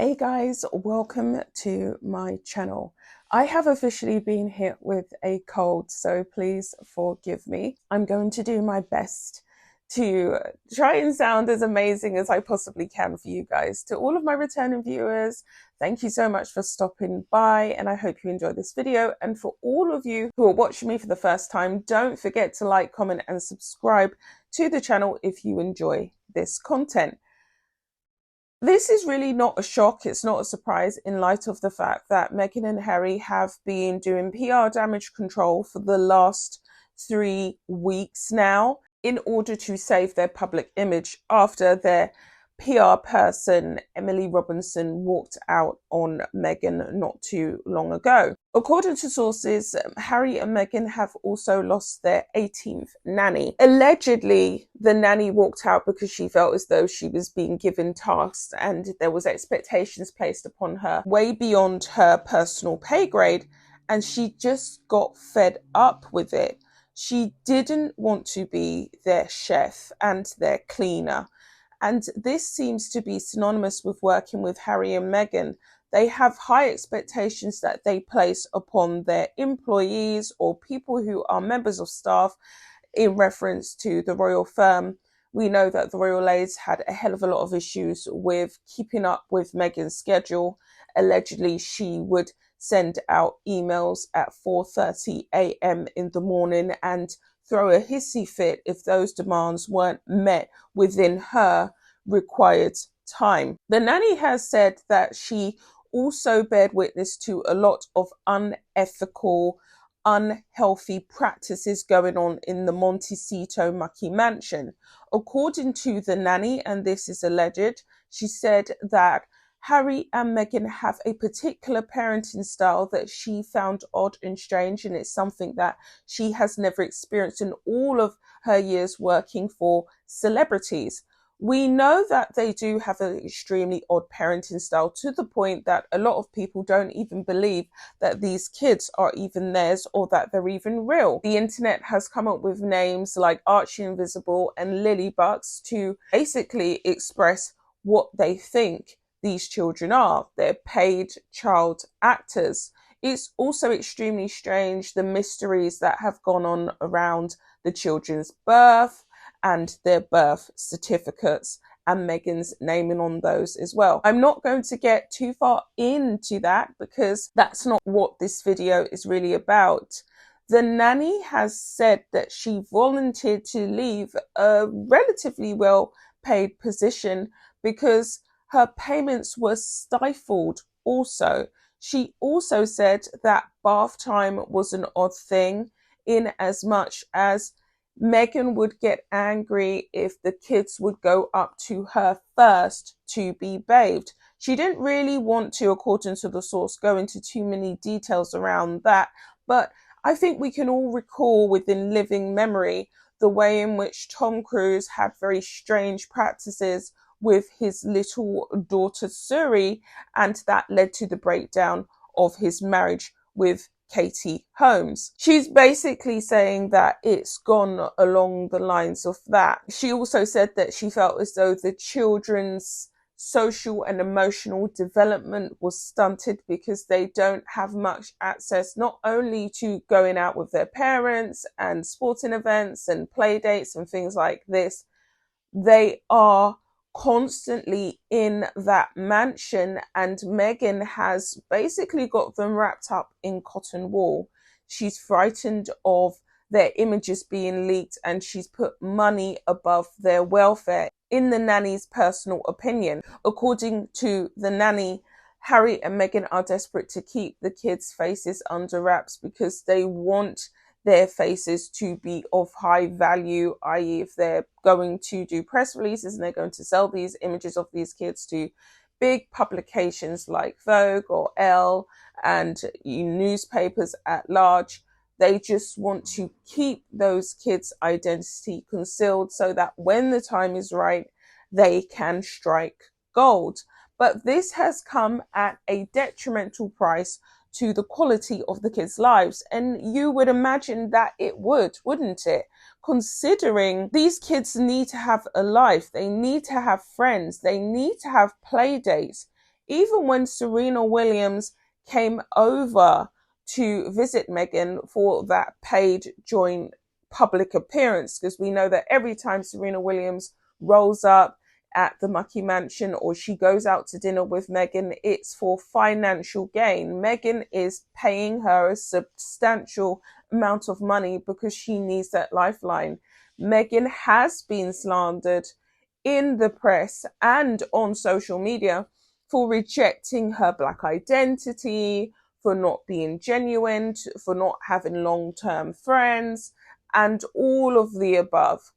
Hey guys, welcome to my channel. I have officially been hit with a cold, so please forgive me. I'm going to do my best to try and sound as amazing as I possibly can for you guys. To all of my returning viewers, thank you so much for stopping by, and I hope you enjoyed this video. And for all of you who are watching me for the first time, don't forget to like, comment and subscribe to the channel if you enjoy this content. This is really not a shock, it's not a surprise in light of the fact that Meghan and Harry have been doing PR damage control for the last 3 weeks now in order to save their public image after their PR person, Emily Robinson, walked out on Meghan not too long ago. According to sources, Harry and Meghan have also lost their 18th nanny. Allegedly, the nanny walked out because she felt as though she was being given tasks and there was expectations placed upon her way beyond her personal pay grade, and she just got fed up with it. She didn't want to be their chef and their cleaner. And this seems to be synonymous with working with Harry and Meghan. They have high expectations that they place upon their employees or people who are members of staff in reference to the royal firm. We know that the royal ladies had a hell of a lot of issues with keeping up with Meghan's schedule. Allegedly, she would send out emails at 4:30 a.m. in the morning and throw a hissy fit if those demands weren't met within her required time. The nanny has said that she also bared witness to a lot of unethical, unhealthy practices going on in the Montecito Mucky mansion. According to the nanny, and this is alleged, she said that Harry and Meghan have a particular parenting style that she found odd and strange, and it's something that she has never experienced in all of her years working for celebrities. We know that they do have an extremely odd parenting style, to the point that a lot of people don't even believe that these kids are even theirs or that they're even real. The internet has come up with names like Archie Invisible and Lily Bucks to basically express what they think these children are. They're paid child actors. It's also extremely strange the mysteries that have gone on around the children's birth and their birth certificates and Meghan's naming on those as well. I'm not going to get too far into that because that's not what this video is really about. The nanny has said that she volunteered to leave a relatively well-paid position because her payments were stifled also. She also said that bath time was an odd thing, in as much as Meghan would get angry if the kids would go up to her first to be bathed. She didn't really want to, according to the source, go into too many details around that, but I think we can all recall within living memory the way in which Tom Cruise had very strange practices with his little daughter Suri, and that led to the breakdown of his marriage with Katie Holmes. She's basically saying that it's gone along the lines of that. She also said that she felt as though the children's social and emotional development was stunted because they don't have much access not only to going out with their parents and sporting events and play dates and things like this, they are constantly in that mansion, and Meghan has basically got them wrapped up in cotton wool. She's frightened of their images being leaked, and she's put money above their welfare, in the nanny's personal opinion. According to the nanny, Harry and Meghan are desperate to keep the kids' faces under wraps because they want their faces to be of high value, i.e. if they're going to do press releases and they're going to sell these images of these kids to big publications like Vogue or Elle and newspapers at large, they just want to keep those kids' identity concealed so that when the time is right, they can strike gold. But this has come at a detrimental price to the quality of the kids' lives. And you would imagine that it would, wouldn't it? Considering these kids need to have a life, they need to have friends, they need to have play dates. Even when Serena Williams came over to visit Meghan for that paid joint public appearance, because we know that every time Serena Williams rolls up at the Mucky Mansion or she goes out to dinner with Meghan, it's for financial gain. Meghan is paying her a substantial amount of money because she needs that lifeline. Meghan has been slandered in the press and on social media for rejecting her Black identity, for not being genuine, for not having long-term friends, and all of the above.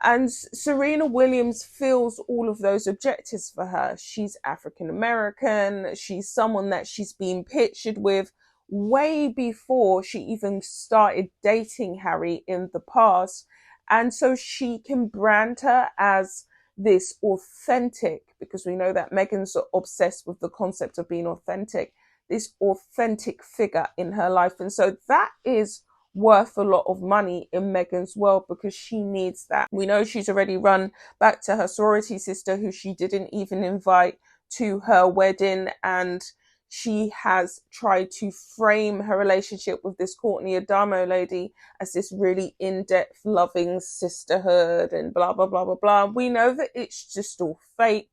And Serena Williams fills all of those objectives for her. She's African American. She's someone that she's been pictured with way before she even started dating Harry in the past. And so she can brand her as this authentic, because we know that Meghan's obsessed with the concept of being authentic, this authentic figure in her life. And so that is worth a lot of money in Meghan's world, because she needs that. We know she's already run back to her sorority sister, who she didn't even invite to her wedding, and she has tried to frame her relationship with this Courtney Adamo lady as this really in-depth loving sisterhood and blah blah blah blah blah. We know that it's just all fake.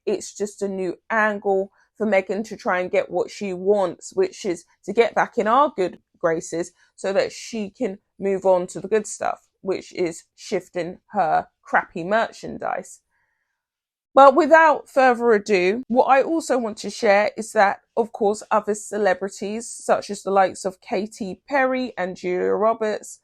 It's just a new angle for Meghan to try and get what she wants, which is to get back in our good graces so that she can move on to the good stuff, which is shifting her crappy merchandise. But without further ado, what I also want to share is that, of course, other celebrities, such as the likes of Katy Perry and Julia Roberts,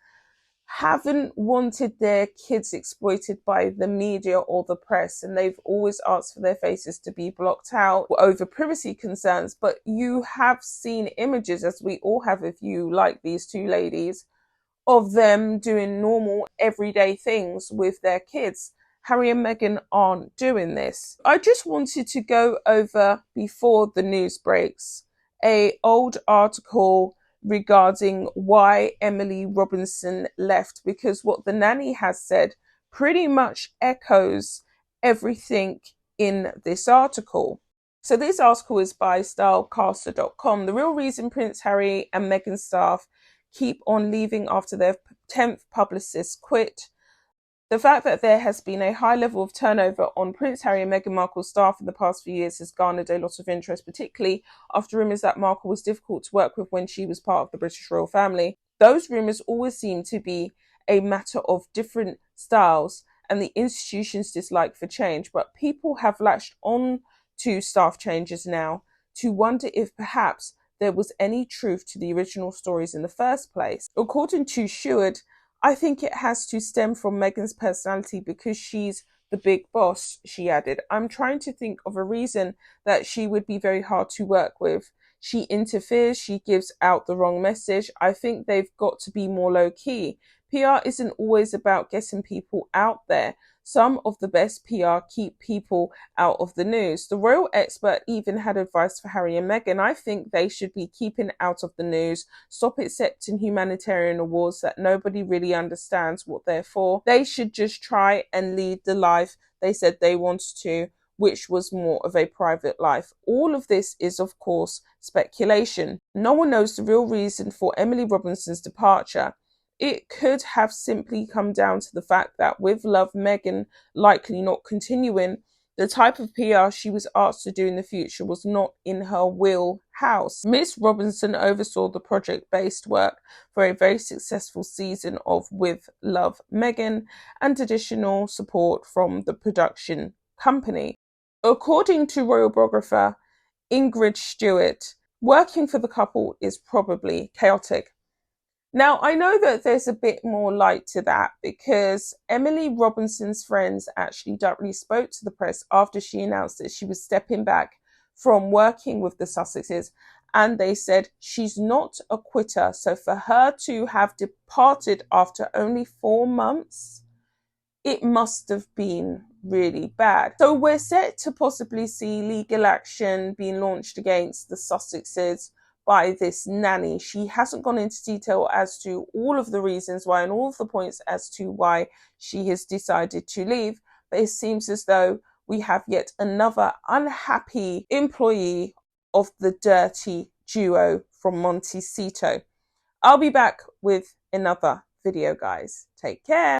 haven't wanted their kids exploited by the media or the press, and they've always asked for their faces to be blocked out over privacy concerns. But you have seen images, as we all have if you like these two ladies, of them doing normal everyday things with their kids. Harry and Meghan aren't doing this. I just wanted to go over, before the news breaks, an old article regarding why Emily Robinson left, because what the nanny has said pretty much echoes everything in this article. So this article is by stylecaster.com. The real reason Prince Harry and Meghan's staff keep on leaving after their 10th publicist quit. The fact that there has been a high level of turnover on Prince Harry and Meghan Markle's staff in the past few years has garnered a lot of interest, particularly after rumours that Markle was difficult to work with when she was part of the British royal family. Those rumours always seem to be a matter of different styles and the institution's dislike for change, but people have latched on to staff changes now to wonder if perhaps there was any truth to the original stories in the first place. According to Stewart, I think it has to stem from Meghan's personality, because she's the big boss, she added. I'm trying to think of a reason that she would be very hard to work with. She interferes, she gives out the wrong message. I think they've got to be more low-key. PR isn't always about getting people out there. Some of the best PR keep people out of the news. The royal expert even had advice for Harry and Meghan. I think they should be keeping out of the news, stop accepting humanitarian awards that nobody really understands what they're for. They should just try and lead the life they said they wanted to, which was more of a private life. All of this is, of course, speculation. No one knows the real reason for Emily Robinson's departure. It could have simply come down to the fact that with Love, Meghan likely not continuing, the type of PR she was asked to do in the future was not in her wheelhouse. Miss Robinson oversaw the project-based work for a very successful season of With Love, Meghan, and additional support from the production company. According to royal biographer Ingrid Stewart, working for the couple is probably chaotic. Now, I know that there's a bit more light to that, because Emily Robinson's friends actually directly spoke to the press after she announced that she was stepping back from working with the Sussexes, and they said she's not a quitter. So for her to have departed after only 4 months, it must have been really bad. So we're set to possibly see legal action being launched against the Sussexes by this nanny. She hasn't gone into detail as to all of the reasons why and all of the points as to why she has decided to leave, but it seems as though we have yet another unhappy employee of the dirty duo from Montecito. I'll be back with another video, guys. Take care.